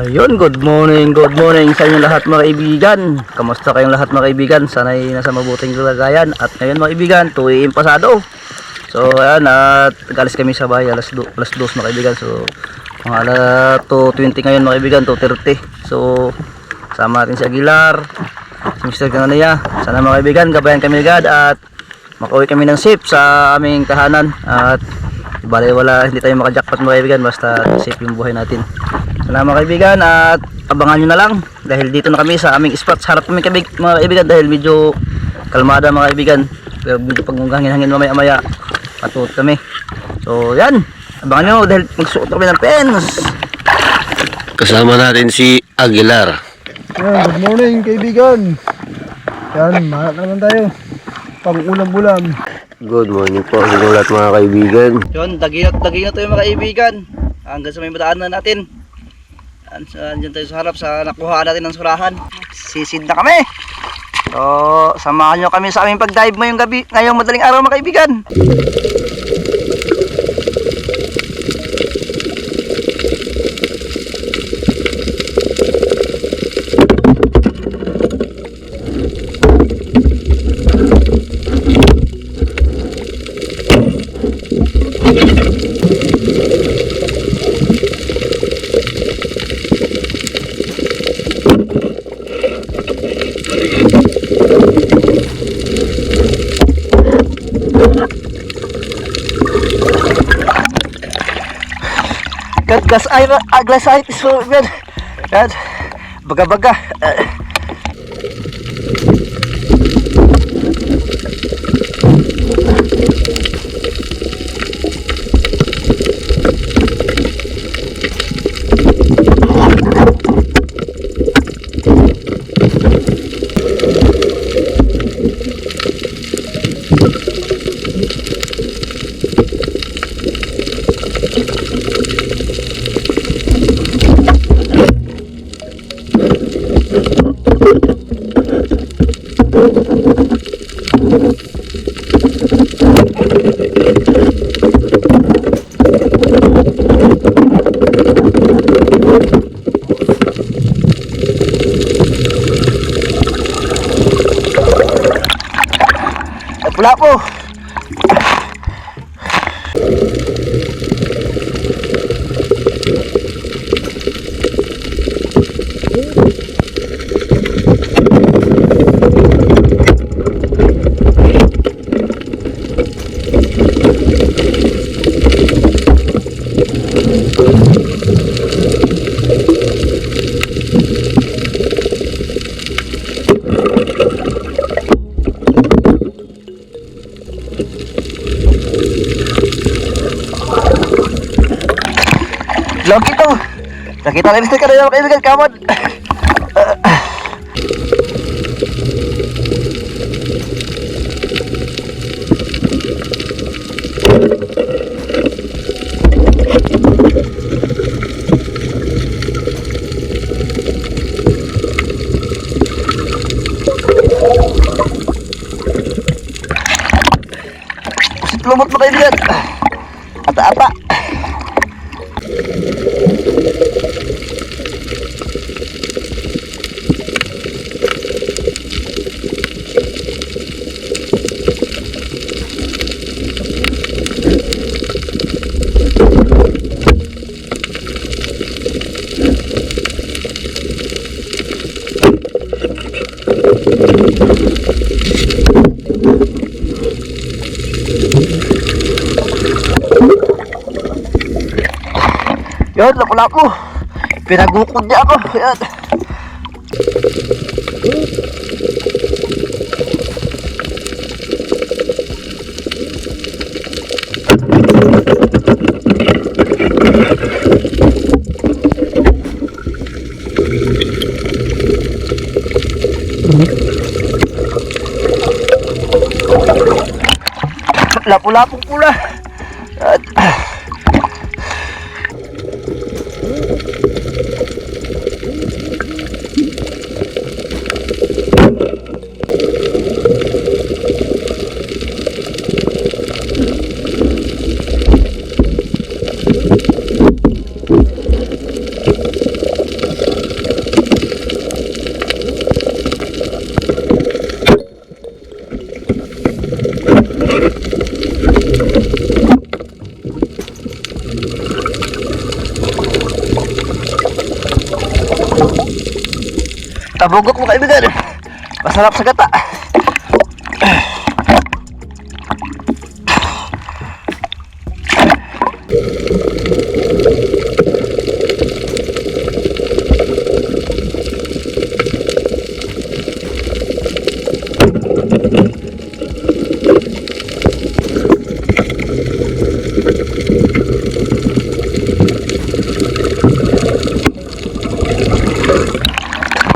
Ayun, good morning sa inyo lahat mga kaibigan. Kamusta kayong lahat mga kaibigan? Sana'y nasa mabuting kalagayan. At ngayon mga kaibigan, 2 AM pasado. So ayan, at galis kami sa bahay alas 2 mga kaibigan. So mga alas 2:20 ngayon mga kaibigan, 2:30. So sama natin si Aguilar, si Mr. Cananaya. Sana mga kaibigan, gabayan kami agad at makauwi kami ng safe sa aming tahanan. At bale wala, hindi tayo makajackpot mga kaibigan, basta safe yung buhay natin. Sana mga kaibigan, at abangan nyo na lang dahil dito na kami sa aming spot. Harap kami mga kaibigan dahil medyo kalmada mga kaibigan, pero medyo pag-hangin mamaya patuot kami. So yan, abangan nyo dahil magsuot kami ng pens. Kasama natin si Aguilar. Yan, good morning kaibigan. Yan, mahanap naman tayo pang ulam-ulam. Good morning po sa lahat mga kaibigan. Yun, daginot tayo mga kaibigan hanggang sa may madaanan natin. Diyan tayo sa harap sa nakuha natin ng surahan. Sisid na kami. So samahan nyo kami sa aming pag-dive ngayong madaling araw mga kaibigan. Glass eye so good. Yan. Baga-baga. Pula po. Log ito. Nakita na Mr. Cananaya mga kaibigan, kamad. Pusit lumot mga kaibigan. Ata-ata. Yan, lapu-lapu. Pinagukod niya ako. Yan. Lapu-lapu pula. Yan. Tabugok mga kaibigan. Masarap sa gata.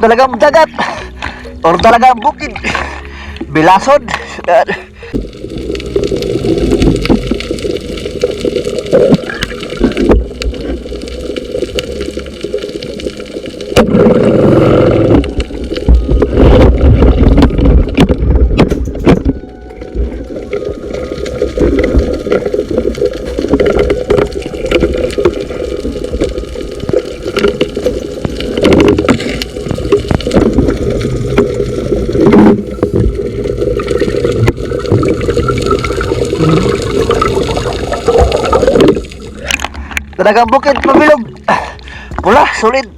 Talagang dagat or talagang bukid, bilasod. Talagang bukid, mabilog, pula, sulit.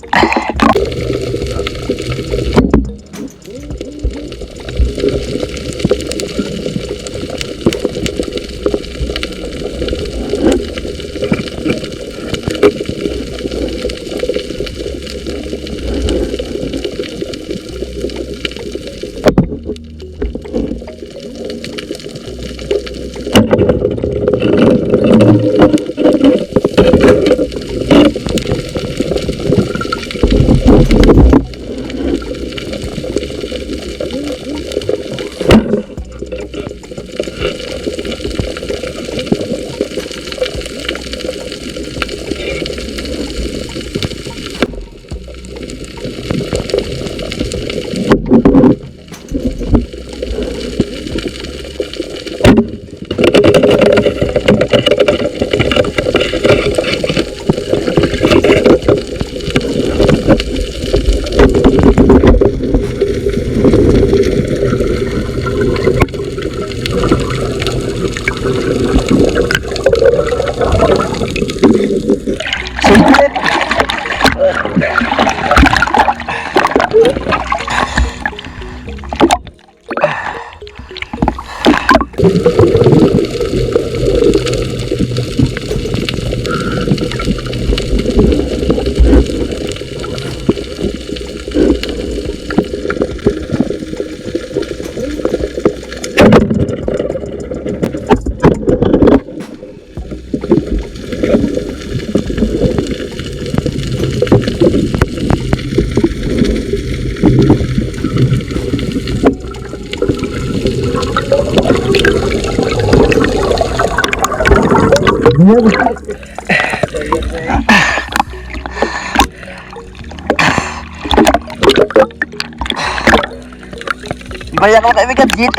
Banyak mga kaibigan, GT.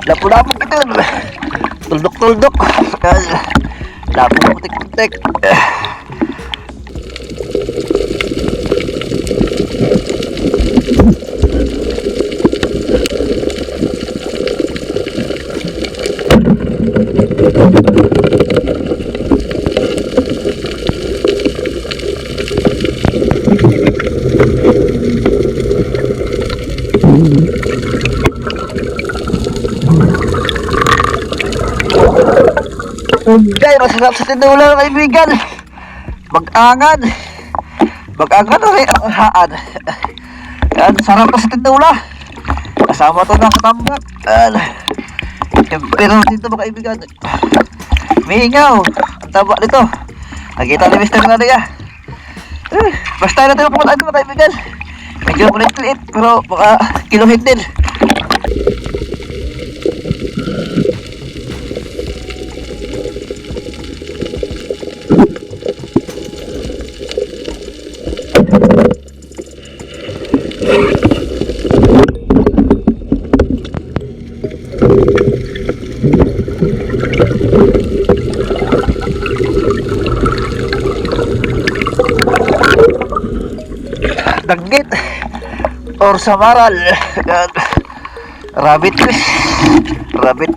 Lapo-lapo kita. Tuldok-tuldok. Lapo putik-putik. Guys, masarap sa tinula kaibigan. Bag-angan. Bag-angan o haan. Yan, sarap na sa tinula. Kasama to ng katambak. Pero dito mga kaibigan, mihingaw. Ang taba nito. Nakita ni Mr. Nadia. Basta natin pumunta ito mga kaibigan. Medyo kulit-kulit pero baka kilohit din. Daggit or samaral. Yan. Rabbit fish. Rabbit.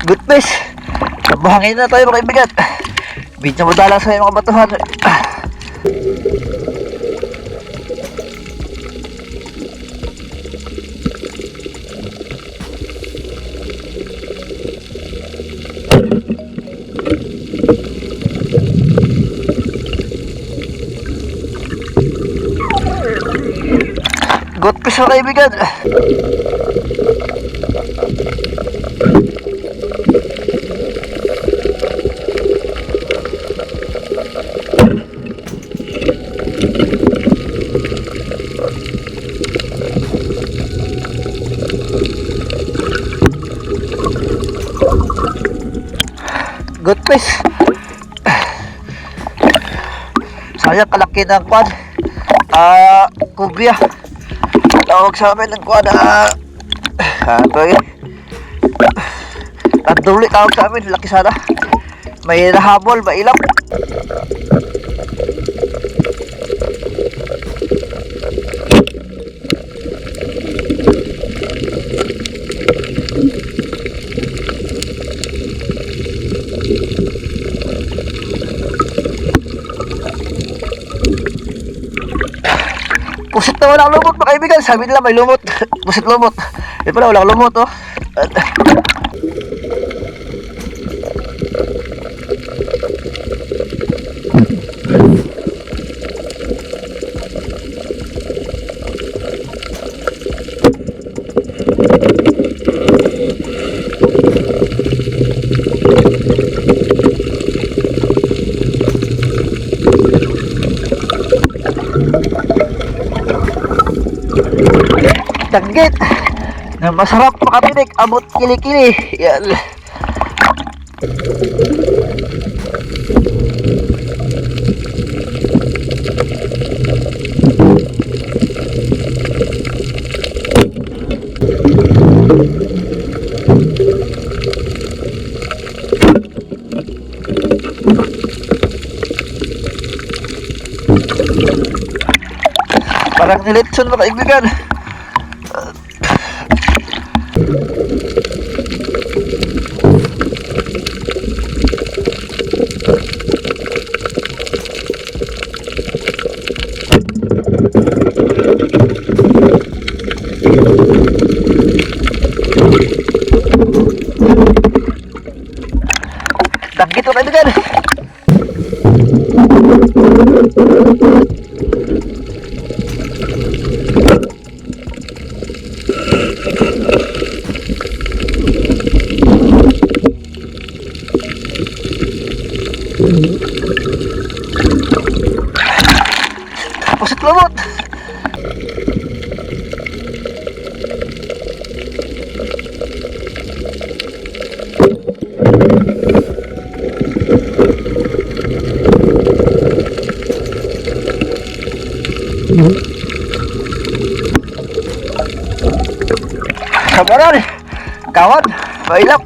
Good fish. Buhangin na tayo mga kaibigan. Medyo madalang sa mga batuhan. Good fish mga kaibigan. Good fish. Sayang kalaki ng kwan. Kubya. Tawag sa amin ng kwan. Tanduli tawag sa amin. Laki sana. May nahabol, mailap. Pusit na walang lumot mga kaibigan. Sabi nila may lumot. Pusit lumot. Di pala walang lumot oh. Daggit na masarap makapinik, abot kili-kili. Yan. Parang nilitson mga kaibigan. Daggit mga kaibigan. Pusit lumot. Sabaran, kawan, mailap.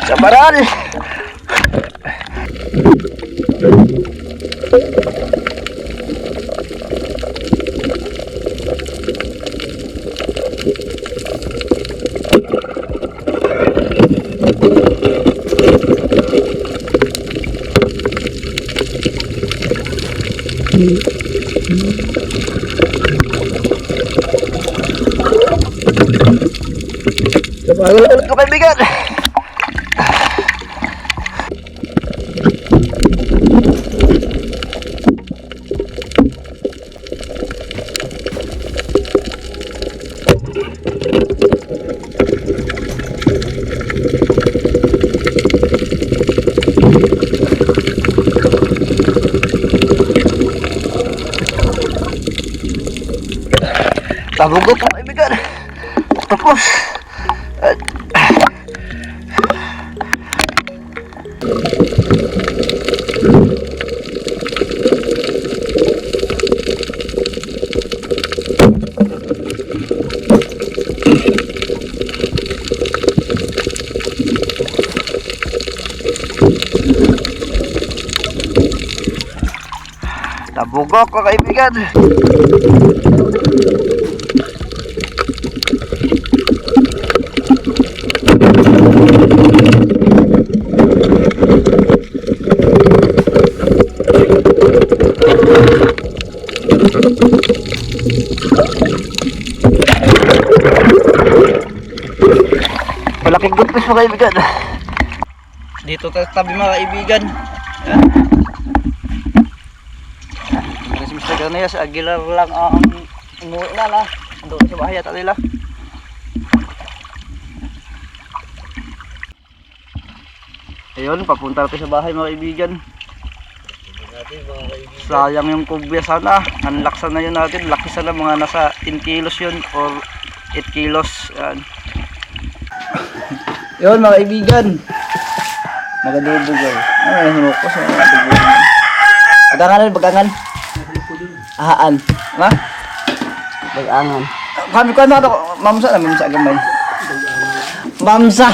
Sabaran. Sabaran ulit mga kaibigan. Tabugok mga kaibigan. Tapos. Tabugok mga kaibigan. Malaking gulpis mga kaibigan. Dito tabi mga kaibigan. Yan. Si Mr. Ganayas, Aguilar lang ang umuwi na na. Doon sa bahay at nila. Ayun, papunta natin sa bahay mga kaibigan. Sayang yung kubya sana. Unlock sana yun natin. Laki sana, mga nasa 10 kilos yun or 8 kilos. Yan. Yun mga kaibigan. Magadubugal. Ay, hinuk ko sa mga dubugal. Bagangan, bagangan. Ahaan. Ha? Bagangan. Kami ko ano, mamsa na, mamsa gamay. Mamsa.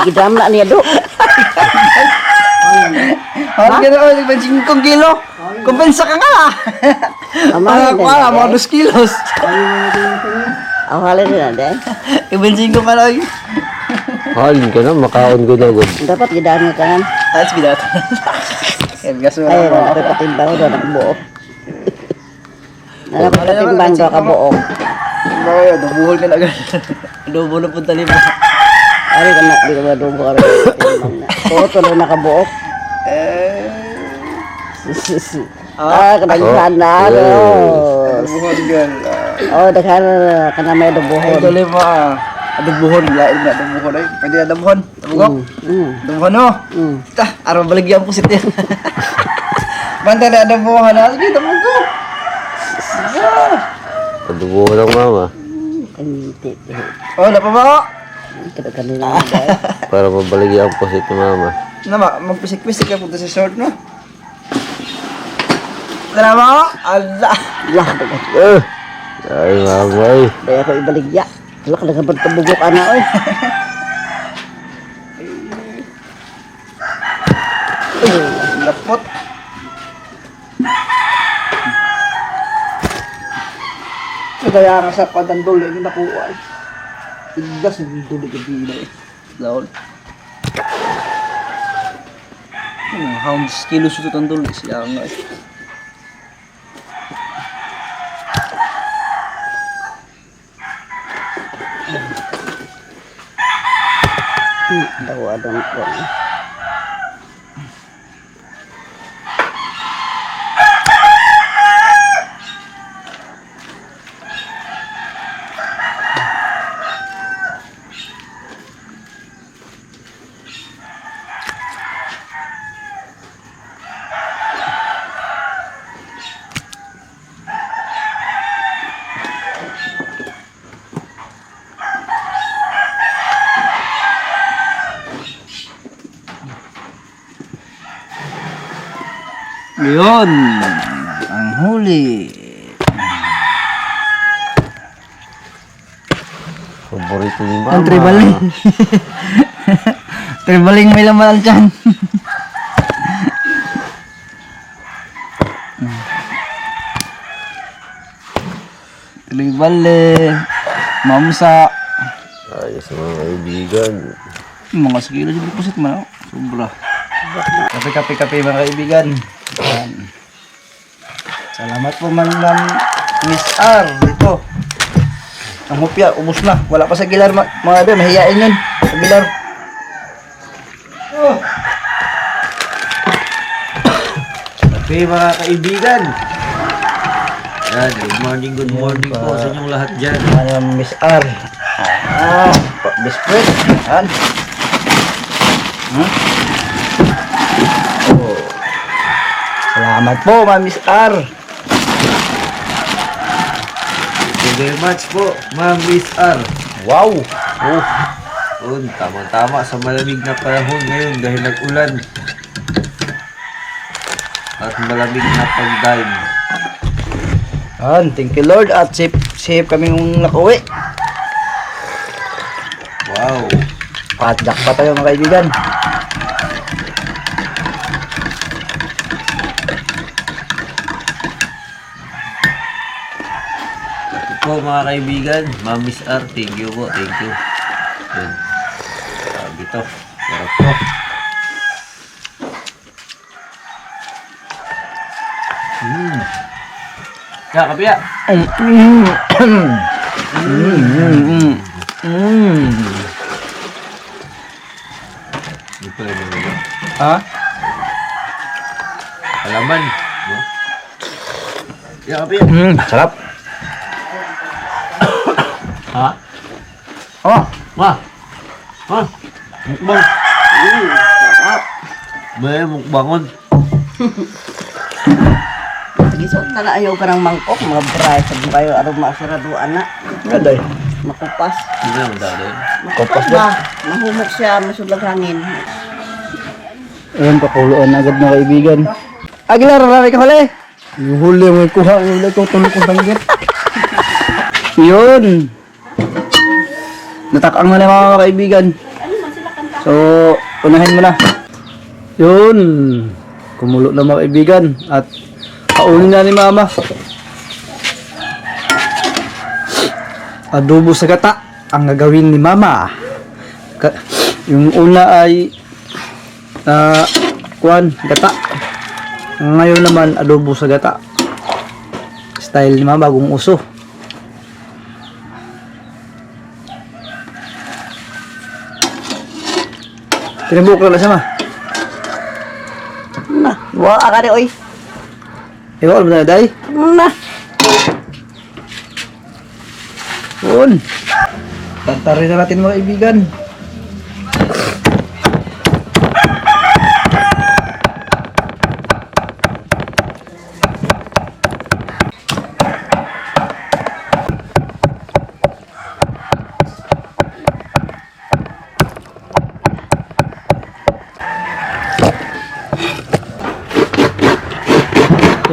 Gidam na niya do. Harap ka na, 5 kilo. Kumpensa ka nga. Wala, mga 2 kilos. Awalin na din. 5 ka lang. Halin ka na, makaon ko na good. Dapat gidam ka kan. Ayos bidat. Yan, gas mo Ay, na. patimbang do nakabuo. Patimbang do kabuo. Bakit, dubuhol ka na agad. Dubuhol na punta libo. Ari ka na, di ka ba dubo ka rin. Oo, tuloy nakabuo. Kadaghan na. Dubuhol girl. Oh, daghan ka na may dubuhon. Ito lima. Dubuhon, lain na dubuhon. Ay, pwede na dubuhon. Tabugok. Dubuhon no. Araw baligyan po siya. Banta na dubuhon. Sige, tabugok. Padubuho ng mama. Oh, wala pa ba ako? Kanina Para mabaligyan po si mama. Nama, magpisik-pisik ka punta sa short no? Wala ba ako? Allah. lah Ay mama ay. Daya ko ibaligya. Wala ka nagabag tabugok ana oy. Lapot. Kaya nga sa padandol yung nakuha eh. Igas yung tuloy ka bila eh. Laol. Hounds kilos ito tandol eh. Siya nga eh. Tawa dong ko. Yun. Ang huli. Paborito ni mama. Ang tribaling. Tribaling may laman dyan. Tribaling. Mamsa. Ayos mga kaibigan. Mga sikilo yung deposit man ako. Sobra. Kape mga kaibigan. Yan. Salamat po man Miss R dito. Ang hupya, ubos na. Wala pa sa gilar mga ibe, mahihain yun. Sa gilar. Oh. Kape mga kaibigan. Yan, good morning po sa inyong lahat dyan. Ano Miss R. Best friend. Yan. Oh. Salamat po, Ma'am Miss R. very much po, Ma'am Miss R. Wow! Tama-tama sa malamig na panahon ngayon dahil nag-ulan. At malamig na pag-dive. Yan, thank you Lord at safe kami yung nakauwi. Wow! Padyak pa tayo mga kaibigan. Ito po mga kaibigan, Ma'am Miss R, thank you po, thank you. Yun. Sabi to, sarap po. Ya, kapya. Ito yung Ha? halaman. No? Ya, kapya. Sarap. Ha? Oh, Ma! Ha? Mukbang. Sarap. May mukbangon. Gisot na ayaw ka ng mangkok, mga bray, sabi kayo, araw masaraduan na, gaday. makupas. Hindi naman dali. Makupas ba? Mahumok siya, masulag hangin. Ayun, pakuluan agad mga kaibigan. Aguilar, rari ka huli. Yung huli mo kuha, yung huli ko tulog kong tanggit. Yun. Natakang na mga kaibigan. So, unahin mo na. Yun. Kumulo na mga kaibigan. At kaunin na ni mama. Adobo sa gata ang gagawin ni mama. Yung una ay gata. Ngayon naman adobo sa gata. Style ni mama, bagong uso. Tinibuk lang sama. Na, wa ka rin, oy. Ewan mo na day. Na. Yun. Tantarin na natin mga kaibigan.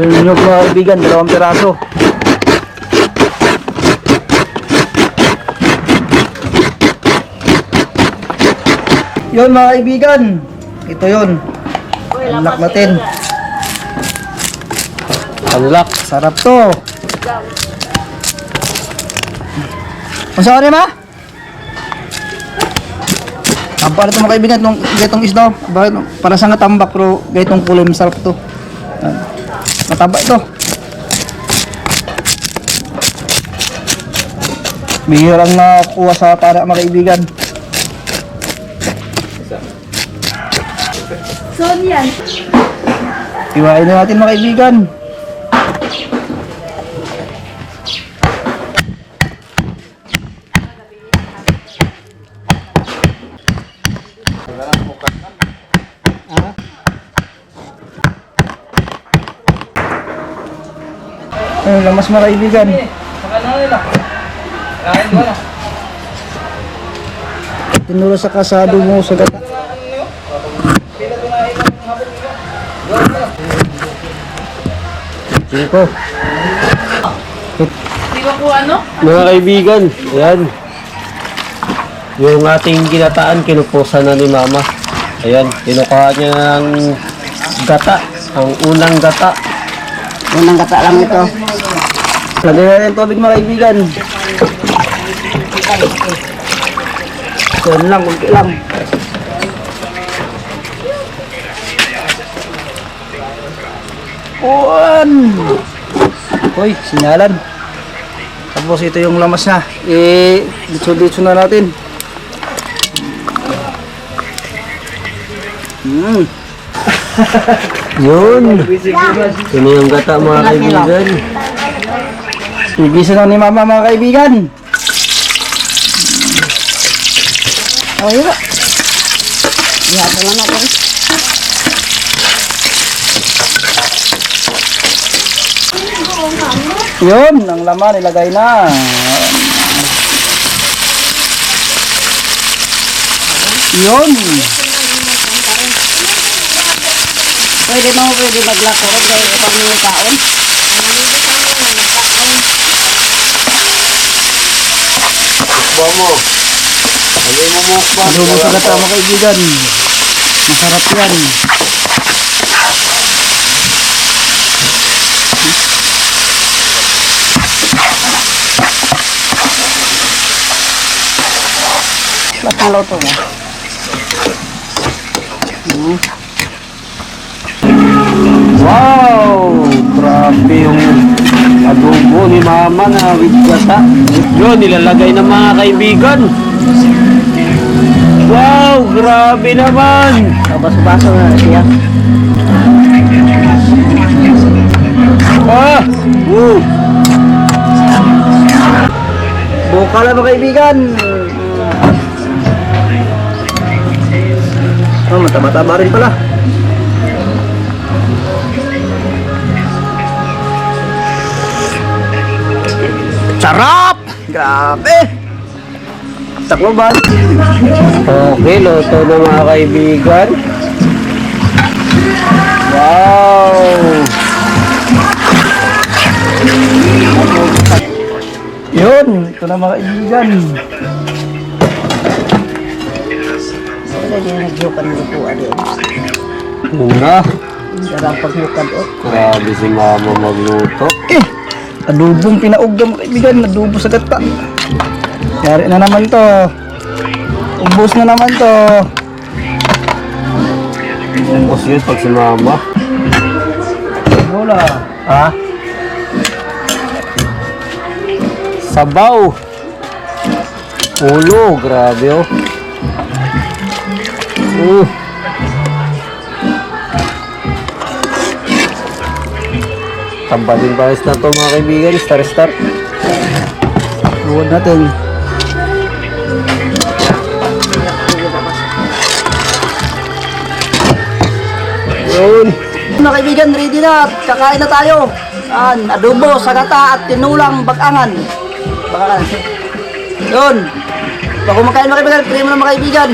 Yun yung mga kaibigan, 2 piraso. Yun mga kaibigan, ito yun. Unlock natin. Unlock, sarap to. Ang saan ma? Tampa na ito mga kaibigan, itong gaitong isda. Bakit? Para sa nga tambak, pero gaitong kulay masarap to. Mataba ito. Bihirang nakuha sa para mga kaibigan. So, yan. Iwain na natin mga kaibigan. Ayun, lamas mga kaibigan. Tinuro sa kasado mo sa gata. Sige ko. Di ba po ano? Mga kaibigan, ayan. Yung ating ginataan, kinupusan na ni Mama. Ayan, kinukuha niya ng gata. Ang unang gata. Unang kata lang ito. Lagay na rin tubig mga kaibigan. Yan lang, kunti lang. Uwan! Uy, sinyalan. Tapos ito yung lamas na. Ditso-ditso na natin. Yun. Yun yung gata mga kaibigan. Ibisa na ni Mama mga kaibigan. Oh, yun. Ihato na natin. Yun, ang laman ilagay na. Yun. Pwede maglako rin kaya kapag may kaon. Mukba mo. Lagay mo mukba. Adobo sa gata mga kaibigan. Masarap yan. Ba't naluto mo? Wow! Grabe yung adobo ni Mama na with gata. Yun, nilalagay ng mga kaibigan. Wow! Grabe naman! Baso-baso na siya. Ah! Woo! Bukal na mga kaibigan. Oh, mataba-taba rin pala. Sarap! Grabe! Takloban. Okay, luto na mga kaibigan. Wow! Yun, ito na mga kaibigan. Wala din nagyukan lutuan yun. Yun na. Sarang paglukan o. Grabe si Mama magluto. Adobong pinaugam mga kaibigan, adobo sa gata. Yari na naman to. Ubos na naman to. Tapos yun pag si Mama. Wala. Ha? Sabaw. Ulo, grabe oh. Tambalin ba na to mga kaibigan? Star. Luwad natin. Yun. Mga kaibigan, ready na. Kakain na tayo. Adobo sa gata at tinulang bagangan. Bagangan. Yun. Bago makain mga kaibigan, pili mo na mga kaibigan.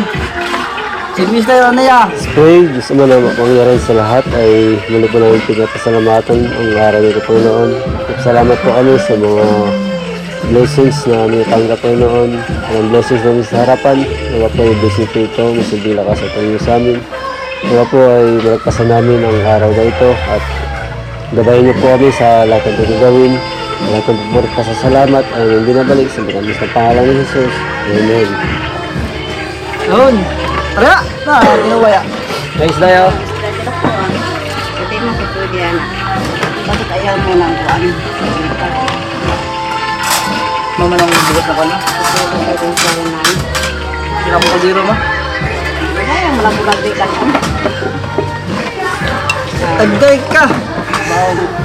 Silmis na yun na ya. Pray, Diyos mo na mapangyarihan sa lahat ay muli po namin pinapasalamatan ang araw nito Panginoon. At salamat po kami sa mga blessings na nitanggap Panginoon. Ang blessings namin sa harapan. Nawa po ay blessing po ito. Masigila ka sa Panginoon sa amin. Nawa po ay malagpasan namin ang araw na ito. At gabayin niyo po kami sa lahat ng gagawin. Lahat ng pasasalamat ay binabalik sa mga pangalan ni Jesus. Amen. Yun. Tara! Tinawaya. Nice tayo. Hindi mo pwede yan. Bakit ayaw mo ng kuwan? Mama nang bugat na ka na. Sila ko kadiro ma. Ayaw mo lang bulag-bigan ko. Agday ka.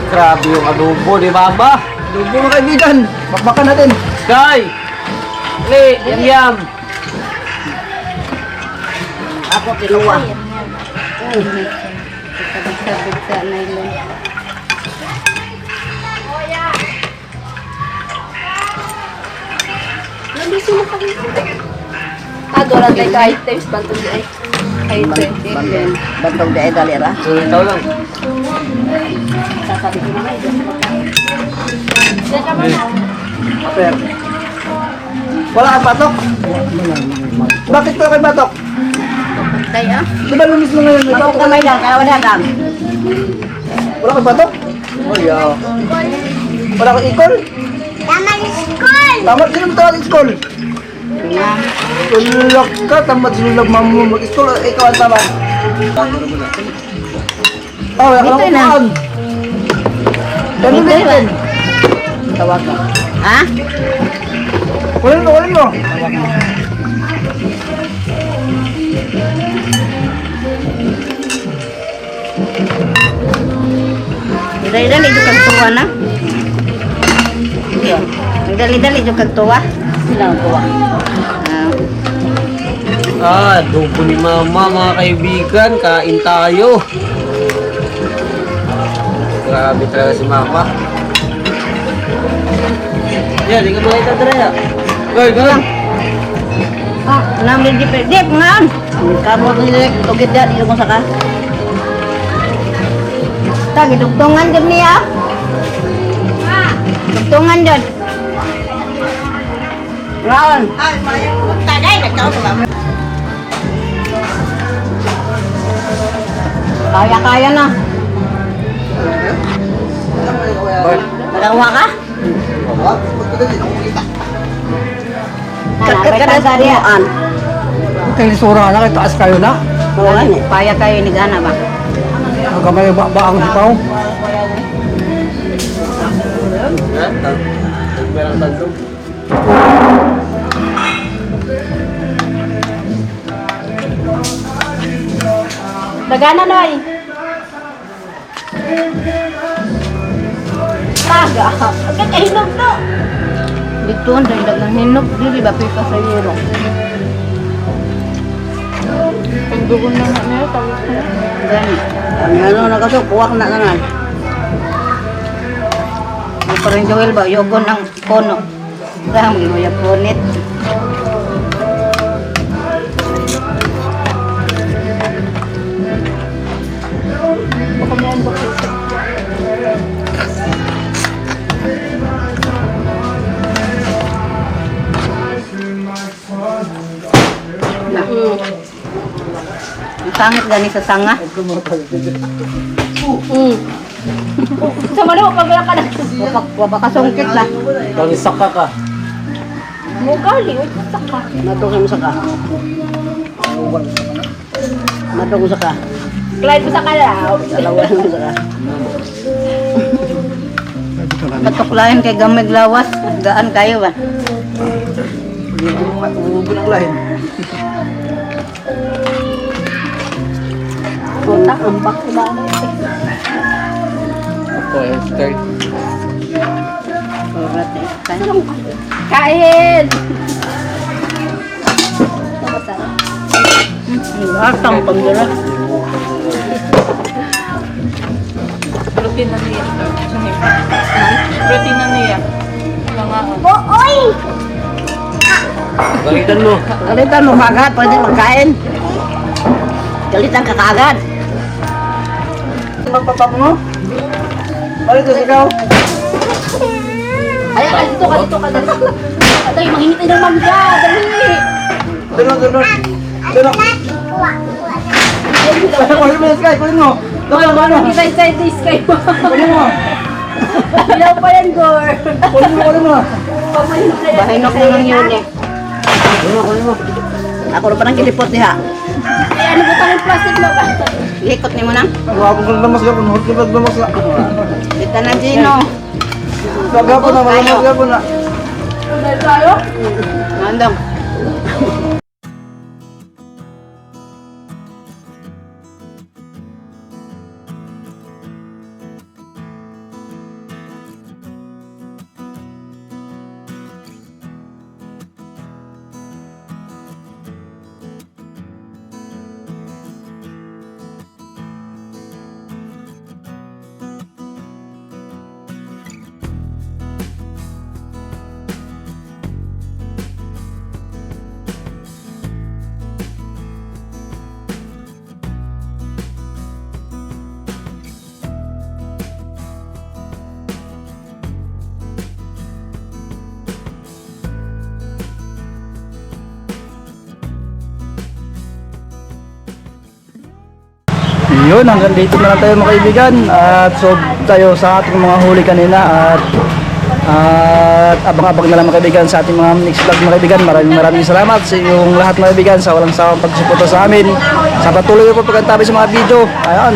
Grabe yung adobo ni Mama. Adobo mga kaibigan. Bakbakan natin. Sky! Li! Yam! Ako kinuha. Adora tayo kahit times bantong di ay. Kahit 20. Bantong di ay dalira. Ikaw lang. Sasabi ko naman. Per. Wala kang batok? Bakit wala kang batok? Kaya? Di ba lumis mo ngayon may Ako batok? kamay lang, kaya wala lang. Wala kang batok? Oh, yaw. Wala kang ikol? Tama, sino mo tawag ikol? Tulak ka, tamad sinulag mamu mag-ikol. Ikaw ang tama. Oh, wala Ito kang na. kumaan. Ganun Ito din. na. Tawag mo. Ha? Kunin mo. Dali-dali yung kagtuwa na. Dali-dali yung kagtuwa. Sila ang tuwa. Adobo ni Mama mga kaibigan. Kain tayo. Grabe talaga si Mama. Yan, ikaw mga ito na. Goy, goy. Ah, namin di dip ngayon. Kamu ni tugid dia di mo saka. Tagi dugtungan gid niya. Dugtungan jud. Ngayon. Ay, mayo tagay na ka ba. Kaya na. Nagawa ka? Kakakada dia. Kaya lisura na, kaya taas kayo na. Paya kayo ni Gana ba? Magamay ba ang hipaw? Dagana na eh. Taga. Agad kahinog to. Dito ang dagang hinog, dili ba pika sa yero? Pagdugon na na tawag ko. Gani. Ano na kaso, kuwak na naman. Ang parang Joel ba, yogon ang kono. Dahang ginuya punit. Baka may ano ba Na. Ang sangit gani sa sanga. Sa malo, pagla ka na. Wapakasungkit na. Pagisaka ka. Mugali, uy, saka. Natong mo saka. Natong mo saka. Clyde mo sa kalaw. Dalawa mo saka. Patuklayan kay gamay lawas. Gaan kayo ba? Ubulak lain. Punta, ambak ko ba? Orat na isa. Kain! Atang pagdala. Protein na niya. Protein na niya. Mga... Oy! Balikan mo. Galitan mo magad, pwede magkain. Galitan ka kaagad. Magpapak mo? Balik ka ikaw. Ay, dito ka, dito ka. Atay, manginit na naman ka. Dali! Tulong. Kunin mo yung sky, kunin mo. Ano kita inside this kayo? Kunin mo. Ilaw pa yan, Gor. Kunin mo. Pamahinok na yan. Bahinok mo ng yun eh. Kunin mo. Ako rin pa ng kilipot niya. Ay, ano ba tayong plastic mo ba? Ihikot niyo mo na. Ako kung lamas ka, kung lamas ka. Dito na, Gino. Magapo na, magapo na. Dahil tayo? Mandong. Yun, hanggang dito na lang tayo mga kaibigan. At so tayo sa ating mga huli kanina. At abang-abang na lang mga kaibigan sa ating mga next vlog mga kaibigan. Maraming salamat sa inyong lahat mga kaibigan sa walang sawang pagsuporta sa amin. Sa patuloy ko pagkantabi sa mga video. Ayun,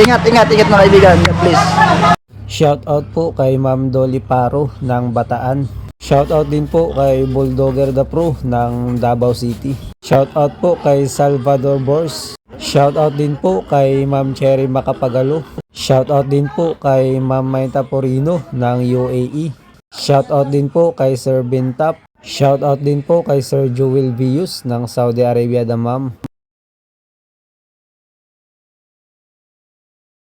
ingat mga kaibigan. God bless. Shout out po kay Ma'am Dolly Paro ng Bataan. Shout out din po kay Bulldogger the Pro ng Davao City. Shout out po kay Salvador Bors. Shout out din po kay Ma'am Cherry Macapagalo. Shout out din po kay Ma'am Maita Porino ng UAE. Shout out din po kay Sir Bintap. Shout out din po kay Sir Joel Vius ng Saudi Arabia Damam.